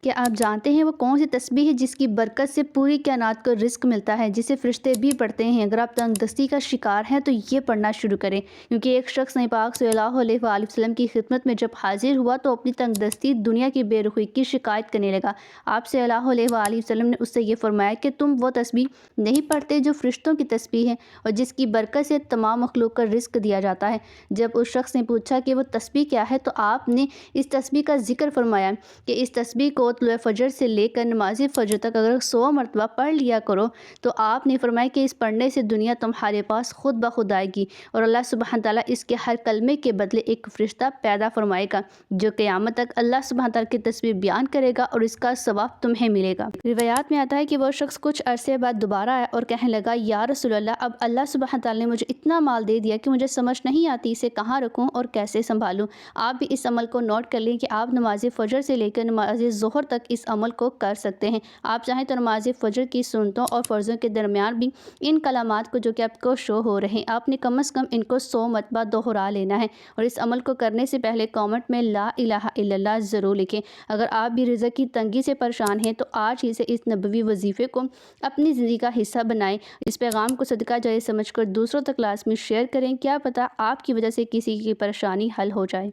کہ آپ جانتے ہیں وہ کون سی تسبیح ہے جس کی برکت سے پوری کائنات کو رزق ملتا ہے، جسے فرشتے بھی پڑھتے ہیں؟ اگر آپ تنگ دستی کا شکار ہیں تو یہ پڑھنا شروع کریں، کیونکہ ایک شخص نبی پاک صلی اللہ علیہ وآلہ وسلم کی خدمت میں جب حاضر ہوا تو اپنی تنگ دستی، دنیا کی بے رخی کی شکایت کرنے لگا۔ آپ صلی اللہ علیہ وآلہ وسلم نے اس سے یہ فرمایا کہ تم وہ تسبیح نہیں پڑھتے جو فرشتوں کی تسبیح ہے اور جس کی برکت سے تمام مخلوق کا رزق دیا جاتا ہے۔ جب اس شخص نے پوچھا کہ وہ تسبیح کیا ہے تو آپ نے اس تسبیح کا ذکر فرمایا کہ اس تسبیح کو طلوع فجر سے لے کر نماز فجر تک اگر 100 مرتبہ پڑھ لیا کرو تو آپ نے فرمایا کہ اس پڑھنے سے دنیا تمہارے پاس خود بخود آئے گی اور اللہ سبحانہ تعالیٰ اس کے ہر کلمے کے بدلے ایک فرشتہ پیدا فرمائے گا جو قیامت تک اللہ سبحانہ تعالیٰ کی تسبیح بیان کرے گا اور اس کا ثواب تمہیں ملے گا۔ روایات میں آتا ہے کہ وہ شخص کچھ عرصے بعد دوبارہ آیا اور کہنے لگا، یا رسول اللہ، اب اللہ سبحانہ تعالیٰ نے مجھے اتنا مال دے دیا کہ مجھے سمجھ نہیں آتی اسے کہاں رکھوں اور کیسے سنبھالوں۔ آپ بھی اس عمل کو نوٹ کر لیں کہ آپ نماز فجر سے لے کر نماز ظہر تک اس عمل کو کر سکتے ہیں۔ آپ چاہیں تو نماز فجر کی سنتوں اور فرضوں کے درمیان بھی ان کلمات کو جو کہ آپ کو شو ہو رہے ہیں، آپ نے کم از کم ان کو 100 مرتبہ دوہرا لینا ہے اور اس عمل کو کرنے سے پہلے کامنٹ میں لا الہ الا اللہ ضرور لکھیں۔ اگر آپ بھی رزق کی تنگی سے پریشان ہیں تو آج ہی سے اس نبوی وظیفے کو اپنی زندگی کا حصہ بنائیں۔ اس پیغام کو صدقہ جاریہ سمجھ کر دوسروں تک لازمی شیئر کریں، کیا پتہ آپ کی وجہ سے کسی کی پریشانی حل ہو جائے۔